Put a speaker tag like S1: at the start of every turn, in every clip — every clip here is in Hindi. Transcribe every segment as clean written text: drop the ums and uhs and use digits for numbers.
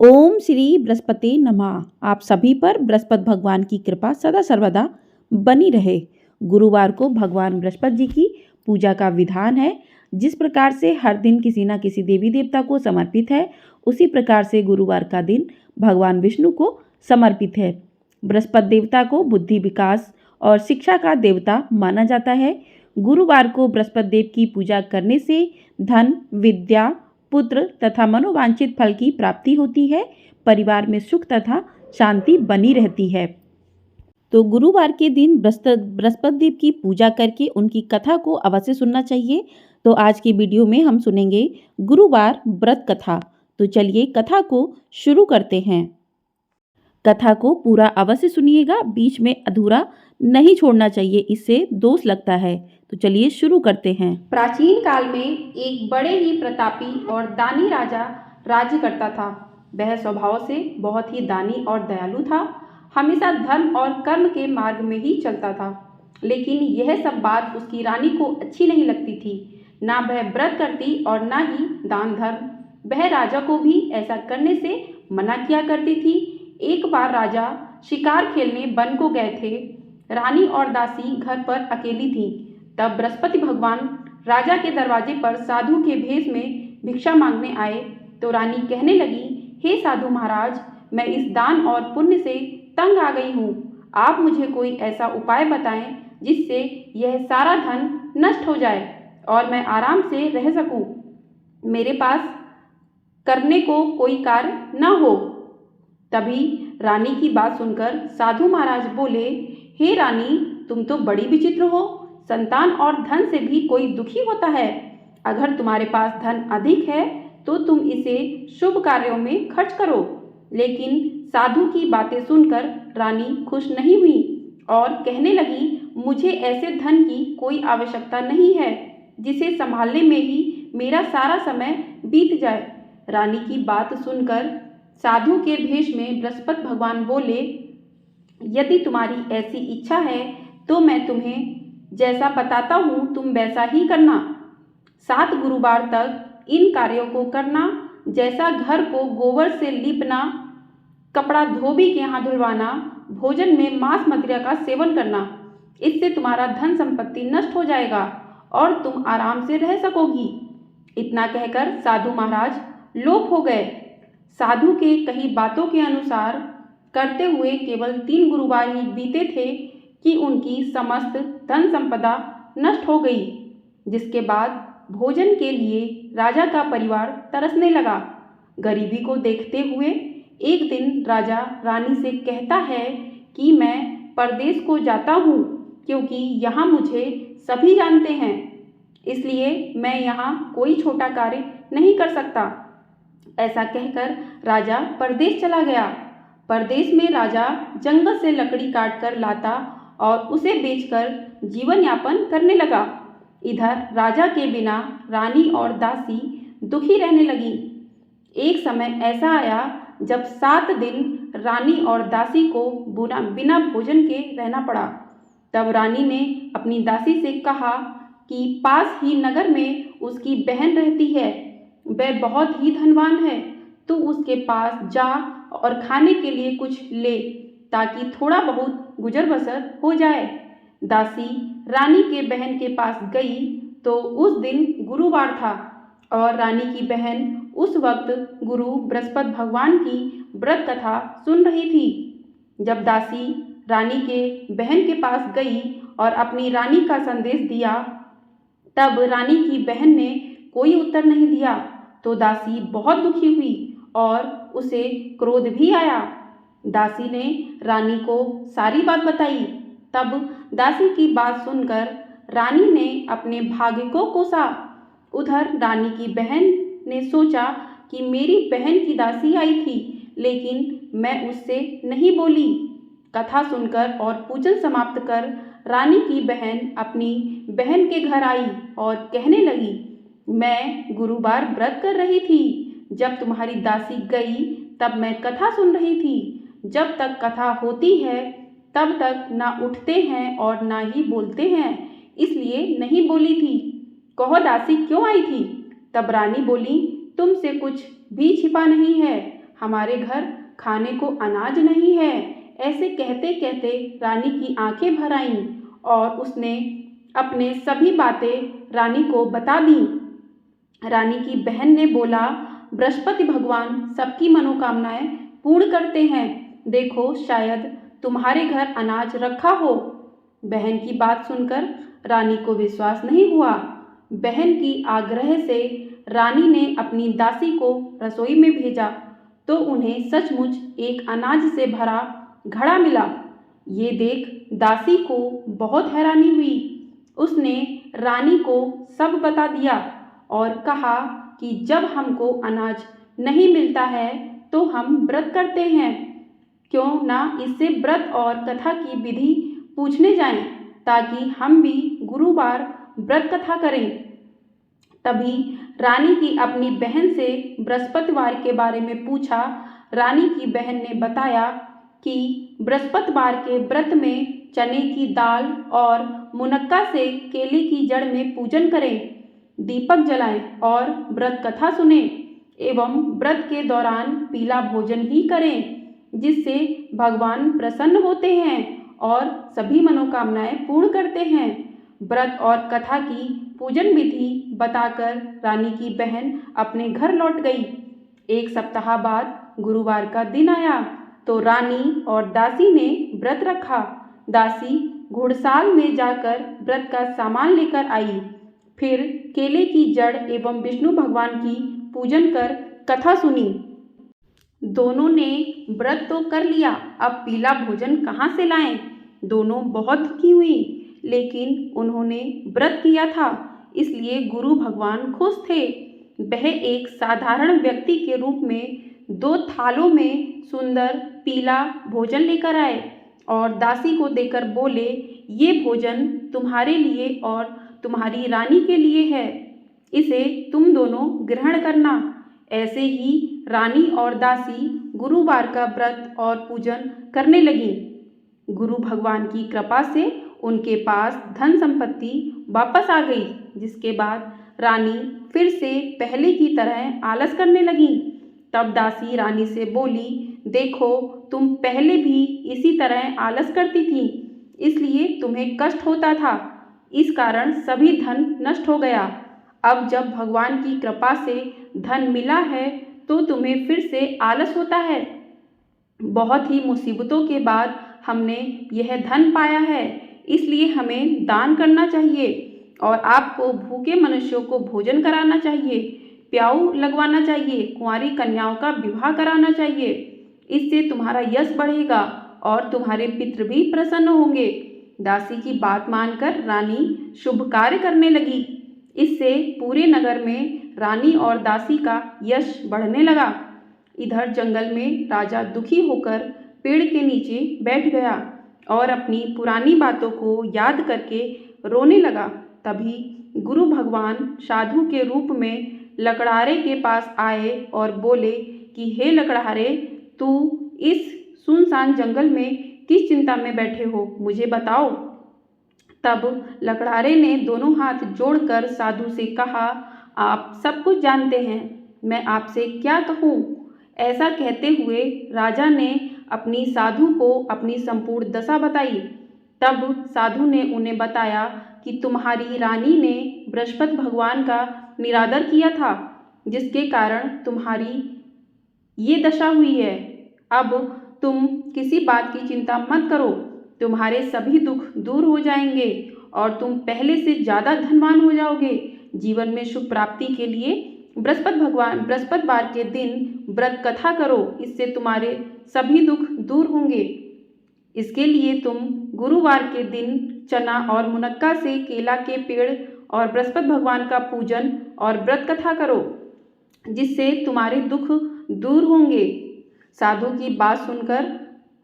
S1: ओम श्री बृहस्पति नमः। आप सभी पर बृहस्पति भगवान की कृपा सदा सर्वदा बनी रहे। गुरुवार को भगवान बृहस्पति जी की पूजा का विधान है। जिस प्रकार से हर दिन किसी न किसी देवी देवता को समर्पित है, उसी प्रकार से गुरुवार का दिन भगवान विष्णु को समर्पित है। बृहस्पति देवता को बुद्धि, विकास और शिक्षा का देवता माना जाता है। गुरुवार को बृहस्पति देव की पूजा करने से धन, विद्या, पुत्र तथा मनोवांछित फल की प्राप्ति होती है। परिवार में सुख तथा शांति बनी रहती है। तो गुरुवार के दिन बृहस्पति देव की पूजा करके उनकी कथा को अवश्य सुनना चाहिए। तो आज की वीडियो में हम सुनेंगे गुरुवार व्रत कथा। तो चलिए कथा को शुरू करते हैं। कथा को पूरा अवश्य सुनिएगा, बीच में अधूरा नहीं छोड़ना चाहिए, इससे दोष लगता है। तो चलिए शुरू करते हैं।
S2: प्राचीन काल में एक बड़े ही प्रतापी और दानी राजा राज्य करता था। वह स्वभाव से बहुत ही दानी और दयालु था। हमेशा धर्म और कर्म के मार्ग में ही चलता था। लेकिन यह सब बात उसकी रानी को अच्छी नहीं लगती थी। ना वह व्रत करती और ना ही दान धर्म। वह राजा को भी ऐसा करने से मना किया करती थी। एक बार राजा शिकार खेलने वन को गए थे। रानी और दासी घर पर अकेली थी। तब बृहस्पति भगवान राजा के दरवाजे पर साधु के भेष में भिक्षा मांगने आए। तो रानी कहने लगी, हे साधु महाराज, मैं इस दान और पुण्य से तंग आ गई हूँ। आप मुझे कोई ऐसा उपाय बताएं जिससे यह सारा धन नष्ट हो जाए और मैं आराम से रह सकूँ। मेरे पास करने को कोई कार्य न हो। तभी रानी की बात सुनकर साधु महाराज बोले, हे रानी, तुम तो बड़ी विचित्र हो। संतान और धन से भी कोई दुखी होता है। अगर तुम्हारे पास धन अधिक है तो तुम इसे शुभ कार्यों में खर्च करो। लेकिन साधु की बातें सुनकर रानी खुश नहीं हुई और कहने लगी, मुझे ऐसे धन की कोई आवश्यकता नहीं है जिसे संभालने में ही मेरा सारा समय बीत जाए। रानी की बात सुनकर साधु के भेष में बृहस्पति भगवान बोले, यदि तुम्हारी ऐसी इच्छा है तो मैं तुम्हें जैसा बताता हूँ तुम वैसा ही करना। 7 गुरुवार तक इन कार्यों को करना, जैसा घर को गोबर से लीपना, कपड़ा धोबी के यहाँ धुलवाना, भोजन में मांस मदिरा का सेवन करना। इससे तुम्हारा धन संपत्ति नष्ट हो जाएगा और तुम आराम से रह सकोगी। इतना कहकर साधु महाराज लोप हो गए। साधु के कही बातों के अनुसार करते हुए केवल 3 गुरुवार ही बीते थे कि उनकी समस्त धन संपदा नष्ट हो गई। जिसके बाद भोजन के लिए राजा का परिवार तरसने लगा। गरीबी को देखते हुए एक दिन राजा रानी से कहता है कि मैं परदेश को जाता हूँ, क्योंकि यहाँ मुझे सभी जानते हैं, इसलिए मैं यहाँ कोई छोटा कार्य नहीं कर सकता। ऐसा कहकर राजा परदेश चला गया। परदेश में राजा जंगल से लकड़ी काट कर लाता और उसे बेचकर जीवन यापन करने लगा। इधर राजा के बिना रानी और दासी दुखी रहने लगी। एक समय ऐसा आया जब 7 दिन रानी और दासी को बिना भोजन के रहना पड़ा। तब रानी ने अपनी दासी से कहा कि पास ही नगर में उसकी बहन रहती है, वह बहुत ही धनवान है, तू उसके पास जा और खाने के लिए कुछ ले ताकि थोड़ा बहुत गुजर बसर हो जाए। दासी रानी के बहन के पास गई तो उस दिन गुरुवार था और रानी की बहन उस वक्त गुरु बृहस्पति भगवान की व्रत कथा सुन रही थी। जब दासी रानी के बहन के पास गई और अपनी रानी का संदेश दिया, तब रानी की बहन ने कोई उत्तर नहीं दिया। तो दासी बहुत दुखी हुई और उसे क्रोध भी आया। दासी ने रानी को सारी बात बताई। तब दासी की बात सुनकर रानी ने अपने भाग्य को कोसा। उधर रानी की बहन ने सोचा कि मेरी बहन की दासी आई थी, लेकिन मैं उससे नहीं बोली। कथा सुनकर और पूजन समाप्त कर रानी की बहन अपनी बहन के घर आई और कहने लगी, मैं गुरुवार व्रत कर रही थी। जब तुम्हारी दासी गई तब मैं कथा सुन रही थी। जब तक कथा होती है तब तक ना उठते हैं और ना ही बोलते हैं, इसलिए नहीं बोली थी। कहो दासी क्यों आई थी? तब रानी बोली, तुमसे कुछ भी छिपा नहीं है। हमारे घर खाने को अनाज नहीं है। ऐसे कहते कहते रानी की आंखें भर आईं और उसने अपने सभी बातें रानी को बता दी। रानी की बहन ने बोला, बृहस्पति भगवान सबकी मनोकामनाएं पूर्ण करते हैं। देखो, शायद तुम्हारे घर अनाज रखा हो। बहन की बात सुनकर रानी को विश्वास नहीं हुआ। बहन की आग्रह से रानी ने अपनी दासी को रसोई में भेजा तो उन्हें सचमुच एक अनाज से भरा घड़ा मिला। ये देख दासी को बहुत हैरानी हुई। उसने रानी को सब बता दिया और कहा कि जब हमको अनाज नहीं मिलता है तो हम व्रत करते हैं। क्यों ना इससे व्रत और कथा की विधि पूछने जाएं, ताकि हम भी गुरुवार व्रत कथा करें। तभी रानी की अपनी बहन से बृहस्पतिवार के बारे में पूछा। रानी की बहन ने बताया कि बृहस्पतिवार के व्रत में चने की दाल और मुनक्का से केले की जड़ में पूजन करें, दीपक जलाएं और व्रत कथा सुने एवं व्रत के दौरान पीला भोजन ही करें, जिससे भगवान प्रसन्न होते हैं और सभी मनोकामनाएं पूर्ण करते हैं। व्रत और कथा की पूजन विधि बताकर रानी की बहन अपने घर लौट गई। एक सप्ताह बाद गुरुवार का दिन आया तो रानी और दासी ने व्रत रखा। दासी घुड़साल में जाकर व्रत का सामान लेकर आई। फिर केले की जड़ एवं विष्णु भगवान की पूजन कर कथा सुनी। दोनों ने व्रत तो कर लिया, अब पीला भोजन कहाँ से लाएं? दोनों बहुत दुखी हुई, लेकिन उन्होंने व्रत किया था, इसलिए गुरु भगवान खुश थे। वह एक साधारण व्यक्ति के रूप में 2 थालों में सुंदर पीला भोजन लेकर आए और दासी को देकर बोले, ये भोजन तुम्हारे लिए और तुम्हारी रानी के लिए है, इसे तुम दोनों ग्रहण करना। ऐसे ही रानी और दासी गुरुवार का व्रत और पूजन करने लगी। गुरु भगवान की कृपा से उनके पास धन संपत्ति वापस आ गई, जिसके बाद रानी फिर से पहले की तरह आलस करने लगी। तब दासी रानी से बोली, देखो, तुम पहले भी इसी तरह आलस करती थी, इसलिए तुम्हें कष्ट होता था, इस कारण सभी धन नष्ट हो गया। अब जब भगवान की कृपा से धन मिला है तो तुम्हें फिर से आलस होता है। बहुत ही मुसीबतों के बाद हमने यह धन पाया है, इसलिए हमें दान करना चाहिए और आपको भूखे मनुष्यों को भोजन कराना चाहिए, प्याऊ लगवाना चाहिए, कुंवारी कन्याओं का विवाह कराना चाहिए। इससे तुम्हारा यश बढ़ेगा और तुम्हारे पितृ भी प्रसन्न होंगे। दासी की बात मानकर रानी शुभ कार्य करने लगी। इससे पूरे नगर में रानी और दासी का यश बढ़ने लगा। इधर जंगल में राजा दुखी होकर पेड़ के नीचे बैठ गया और अपनी पुरानी बातों को याद करके रोने लगा। तभी गुरु भगवान साधु के रूप में लकड़हारे के पास आए और बोले कि हे लकड़हारे, तू इस सुनसान जंगल में किस चिंता में बैठे हो, मुझे बताओ। तब लकड़हारे ने दोनों हाथ जोड़कर साधु से कहा, आप सब कुछ जानते हैं, मैं आपसे क्या कहूँ। ऐसा कहते हुए राजा ने अपनी साधु को अपनी संपूर्ण दशा बताई। तब साधु ने उन्हें बताया कि तुम्हारी रानी ने बृहस्पति भगवान का निरादर किया था, जिसके कारण तुम्हारी ये दशा हुई है। अब तुम किसी बात की चिंता मत करो, तुम्हारे सभी दुख दूर हो जाएंगे और तुम पहले से ज़्यादा धनवान हो जाओगे। जीवन में शुभ प्राप्ति के लिए बृहस्पतिवार के दिन व्रत कथा करो, इससे तुम्हारे सभी दुख दूर होंगे। इसके लिए तुम गुरुवार के दिन चना और मुनक्का से केला के पेड़ और बृहस्पति भगवान का पूजन और व्रत कथा करो, जिससे तुम्हारे दुख दूर होंगे। साधु की बात सुनकर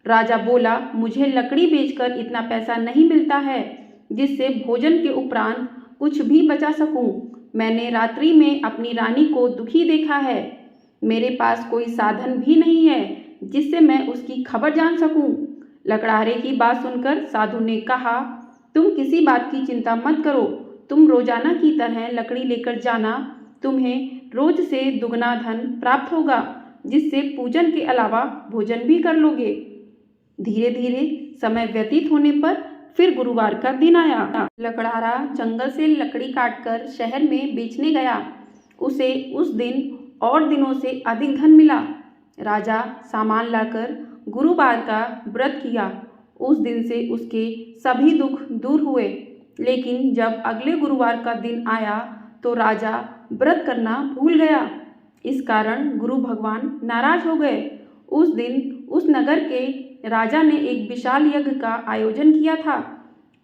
S2: राजा बोला, मुझे लकड़ी बेचकर इतना पैसा नहीं मिलता है जिससे भोजन के उपरांत कुछ भी बचा सकूं। मैंने रात्रि में अपनी रानी को दुखी देखा है, मेरे पास कोई साधन भी नहीं है जिससे मैं उसकी खबर जान सकूं। लकड़हारे की बात सुनकर साधु ने कहा, तुम किसी बात की चिंता मत करो, तुम रोजाना की तरह लकड़ी लेकर जाना, तुम्हें रोज से दुगना धन प्राप्त होगा। जिससे पूजन के अलावा भोजन भी कर लोगे। धीरे धीरे समय व्यतीत होने पर फिर गुरुवार का दिन आया। लकड़हारा जंगल से लकड़ी काटकर शहर में बेचने गया। उसे उस दिन और दिनों से अधिक धन मिला। राजा सामान लाकर गुरुवार का व्रत किया। उस दिन से उसके सभी दुख दूर हुए। लेकिन जब अगले गुरुवार का दिन आया तो राजा व्रत करना भूल गया। इस कारण गुरु भगवान नाराज हो गए। उस दिन उस नगर के राजा ने एक विशाल यज्ञ का आयोजन किया था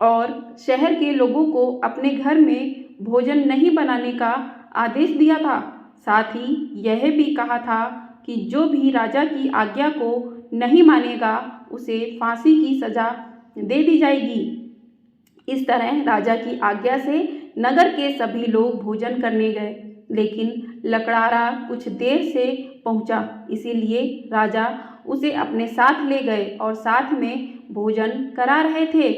S2: और शहर के लोगों को अपने घर में भोजन नहीं बनाने का आदेश दिया था। साथ ही यह भी कहा था कि जो भी राजा की आज्ञा को नहीं मानेगा उसे फांसी की सजा दे दी जाएगी। इस तरह राजा की आज्ञा से नगर के सभी लोग भोजन करने गए, लेकिन लकड़हारा कुछ देर से पहुंचा, इसीलिए राजा उसे अपने साथ ले गए और साथ में भोजन करा रहे थे।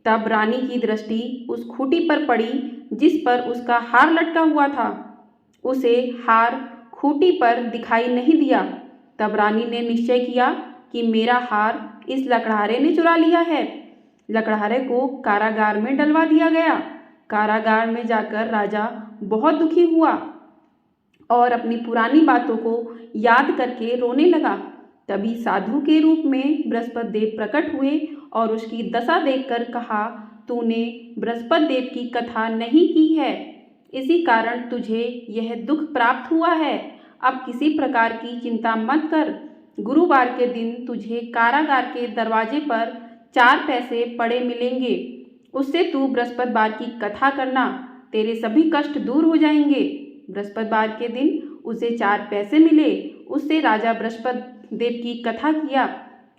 S2: तब रानी की दृष्टि उस खूंटी पर पड़ी जिस पर उसका हार लटका हुआ था। उसे हार खूंटी पर दिखाई नहीं दिया। तब रानी ने निश्चय किया कि मेरा हार इस लकड़हारे ने चुरा लिया है। लकड़हारे को कारागार में डलवा दिया गया। कारागार में जाकर राजा बहुत दुखी हुआ और अपनी पुरानी बातों को याद करके रोने लगा। तभी साधु के रूप में बृहस्पति देव प्रकट हुए और उसकी दशा देखकर कहा, तूने बृहस्पति देव की कथा नहीं की है, इसी कारण तुझे यह दुख प्राप्त हुआ है। अब किसी प्रकार की चिंता मत कर। गुरुवार के दिन तुझे कारागार के दरवाजे पर 4 पैसे पड़े मिलेंगे। उससे तू बृहस्पतिवार की कथा करना, तेरे सभी कष्ट दूर हो जाएंगे। बृहस्पतिवार के दिन उसे 4 पैसे मिले। उससे राजा बृहस्पति देव की कथा किया।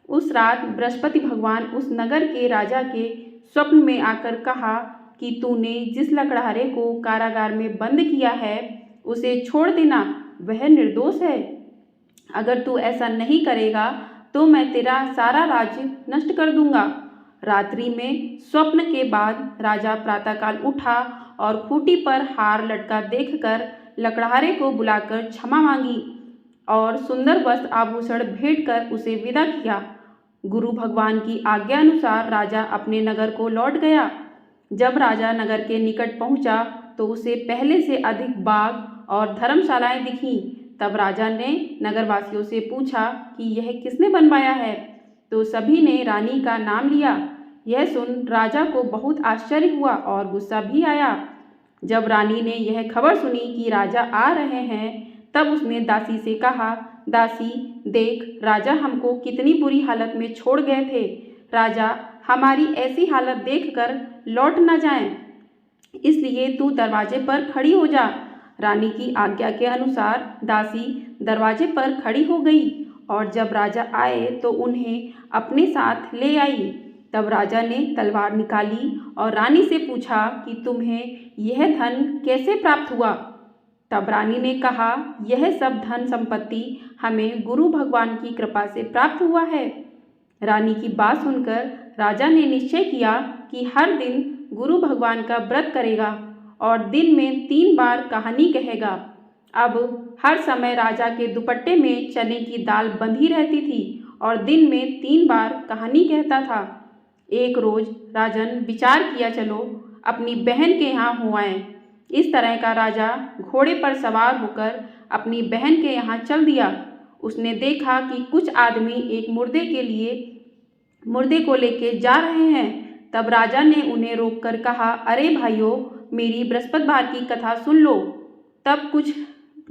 S2: उस रात बृहस्पति भगवान उस नगर के राजा के स्वप्न में आकर कहा कि तूने जिस लकड़हारे को कारागार में बंद किया है उसे छोड़ देना, वह निर्दोष है। अगर तू ऐसा नहीं करेगा तो मैं तेरा सारा राज्य नष्ट कर दूंगा। रात्रि में स्वप्न के बाद राजा प्रातःकाल उठा और खूंटी पर हार लटका देखकर लकड़हारे को बुलाकर क्षमा मांगी और सुंदर वस्त्र आभूषण भेंट कर उसे विदा किया। गुरु भगवान की आज्ञा अनुसार राजा अपने नगर को लौट गया। जब राजा नगर के निकट पहुंचा तो उसे पहले से अधिक बाग और धर्मशालाएं दिखीं। तब राजा ने नगरवासियों से पूछा कि यह किसने बनवाया है, तो सभी ने रानी का नाम लिया। यह सुन राजा को बहुत आश्चर्य हुआ और गुस्सा भी आया। जब रानी ने यह खबर सुनी कि राजा आ रहे हैं तब उसने दासी से कहा, दासी देख, राजा हमको कितनी बुरी हालत में छोड़ गए थे। राजा हमारी ऐसी हालत देखकर लौट न जाएं, इसलिए तू दरवाजे पर खड़ी हो जा। रानी की आज्ञा के अनुसार दासी दरवाजे पर खड़ी हो गई और जब राजा आए तो उन्हें अपने साथ ले आई। तब राजा ने तलवार निकाली और रानी से पूछा कि तुम्हें यह धन कैसे प्राप्त हुआ। तब रानी ने कहा, यह सब धन संपत्ति हमें गुरु भगवान की कृपा से प्राप्त हुआ है। रानी की बात सुनकर राजा ने निश्चय किया कि हर दिन गुरु भगवान का व्रत करेगा और दिन में 3 बार कहानी कहेगा। अब हर समय राजा के दुपट्टे में चने की दाल बंधी रहती थी और दिन में 3 बार कहानी कहता था। एक रोज राजन विचार किया, चलो अपनी बहन के यहाँ हो आएं। इस तरह का राजा घोड़े पर सवार होकर अपनी बहन के यहाँ चल दिया। उसने देखा कि कुछ आदमी एक मुर्दे को लेके जा रहे हैं। तब राजा ने उन्हें रोककर कहा, अरे भाइयों, मेरी बृहस्पतिवार की कथा सुन लो। तब कुछ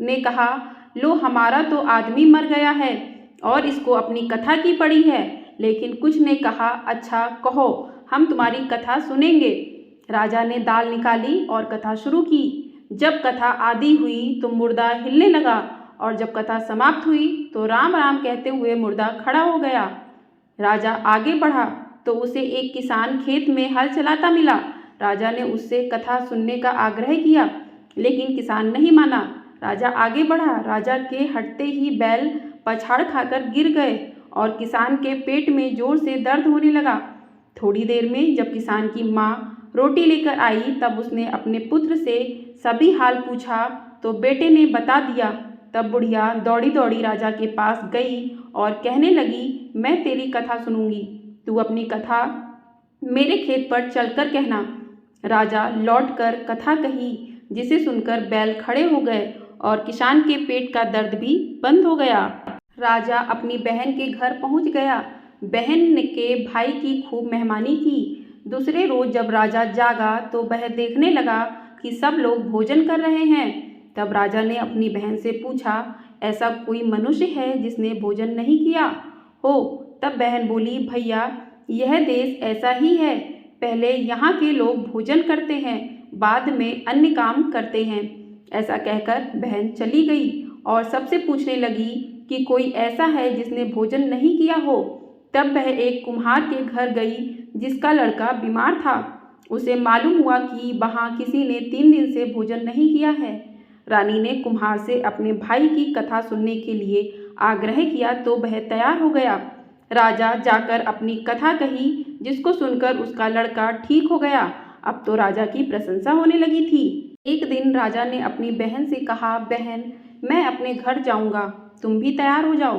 S2: ने कहा, लो हमारा तो आदमी मर गया है और इसको अपनी कथा की पड़ी है। लेकिन कुछ ने कहा, अच्छा कहो, हम तुम्हारी कथा सुनेंगे। राजा ने दाल निकाली और कथा शुरू की। जब कथा आदि हुई तो मुर्दा हिलने लगा और जब कथा समाप्त हुई तो राम राम कहते हुए मुर्दा खड़ा हो गया। राजा आगे बढ़ा तो उसे एक किसान खेत में हल चलाता मिला। राजा ने उससे कथा सुनने का आग्रह किया, लेकिन किसान नहीं माना। राजा आगे बढ़ा। राजा के हटते ही बैल पछाड़ खाकर गिर गए और किसान के पेट में जोर से दर्द होने लगा। थोड़ी देर में जब किसान की माँ रोटी लेकर आई तब उसने अपने पुत्र से सभी हाल पूछा तो बेटे ने बता दिया तब बुढ़िया दौड़ी दौड़ी राजा के पास गई और कहने लगी, मैं तेरी कथा सुनूंगी, तू अपनी कथा मेरे खेत पर चलकर कहना। राजा लौटकर कथा कही, जिसे सुनकर बैल खड़े हो गए और किसान के पेट का दर्द भी बंद हो गया। राजा अपनी बहन के घर पहुंच गया। बहन के भाई की खूब मेहमानी की। दूसरे रोज जब राजा जागा तो वह देखने लगा कि सब लोग भोजन कर रहे हैं। तब राजा ने अपनी बहन से पूछा, ऐसा कोई मनुष्य है जिसने भोजन नहीं किया हो? तब बहन बोली, भैया यह देश ऐसा ही है, पहले यहाँ के लोग भोजन करते हैं, बाद में अन्य काम करते हैं। ऐसा कहकर बहन चली गई और सबसे पूछने लगी कि कोई ऐसा है जिसने भोजन नहीं किया हो। तब वह एक कुम्हार के घर गई जिसका लड़का बीमार था। उसे मालूम हुआ कि वहाँ किसी ने 3 दिन से भोजन नहीं किया है। रानी ने कुम्हार से अपने भाई की कथा सुनने के लिए आग्रह किया तो वह तैयार हो गया। राजा जाकर अपनी कथा कही, जिसको सुनकर उसका लड़का ठीक हो गया। अब तो राजा की प्रशंसा होने लगी थी। एक दिन राजा ने अपनी बहन से कहा, बहन मैं अपने घर जाऊंगा, तुम भी तैयार हो जाओ।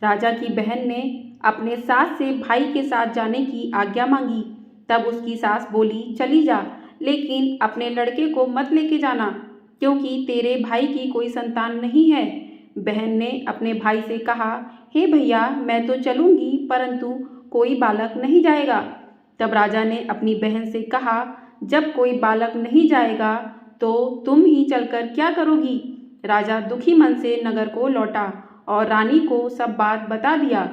S2: राजा की बहन ने अपने सास से भाई के साथ जाने की आज्ञा मांगी। तब उसकी सास बोली, चली जा, लेकिन अपने लड़के को मत लेके जाना, क्योंकि तेरे भाई की कोई संतान नहीं है। बहन ने अपने भाई से कहा, हे भैया मैं तो चलूंगी, परंतु कोई बालक नहीं जाएगा। तब राजा ने अपनी बहन से कहा, जब कोई बालक नहीं जाएगा तो तुम ही चलकर क्या करोगी? राजा दुखी मन से नगर को लौटा और रानी को सब बात बता दिया।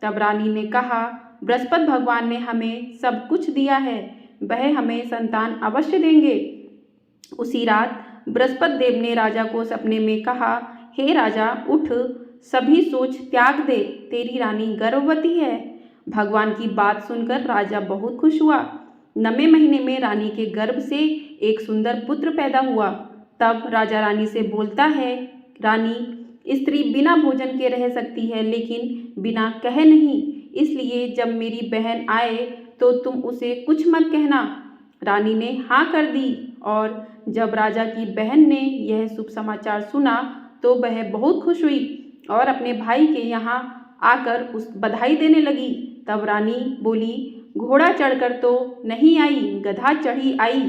S2: तब रानी ने कहा, बृहस्पति भगवान ने हमें सब कुछ दिया है, वह हमें संतान अवश्य देंगे। उसी रात बृहस्पति देव ने राजा को सपने में कहा, हे राजा उठ, सभी सोच त्याग दे, तेरी रानी गर्भवती है। भगवान की बात सुनकर राजा बहुत खुश हुआ। 9वें महीने में रानी के गर्भ से एक सुंदर पुत्र पैदा हुआ। तब राजा रानी से बोलता है, रानी स्त्री बिना भोजन के रह सकती है, लेकिन बिना कहे नहीं, इसलिए जब मेरी बहन आए तो तुम उसे कुछ मत कहना। रानी ने हाँ कर दी और जब राजा की बहन ने यह शुभ समाचार सुना तो वह बहुत खुश हुई और अपने भाई के यहाँ आकर उस बधाई देने लगी। तब रानी बोली, घोड़ा चढ़कर तो नहीं आई, गधा चढ़ी आई।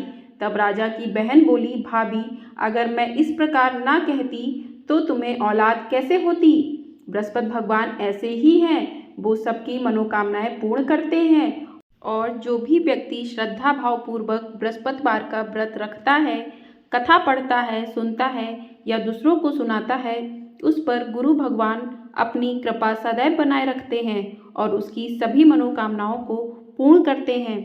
S2: तब राजा की बहन बोली, भाभी अगर मैं इस प्रकार ना कहती तो तुम्हें औलाद कैसे होती? बृहस्पति भगवान ऐसे ही हैं, वो सबकी मनोकामनाएं पूर्ण करते हैं और जो भी व्यक्ति श्रद्धा भाव पूर्वक बृहस्पतिवार का व्रत रखता है, कथा पढ़ता है, सुनता है या दूसरों को सुनाता है, उस पर गुरु भगवान अपनी कृपा सदैव बनाए रखते हैं और उसकी सभी मनोकामनाओं को पूर्ण करते हैं।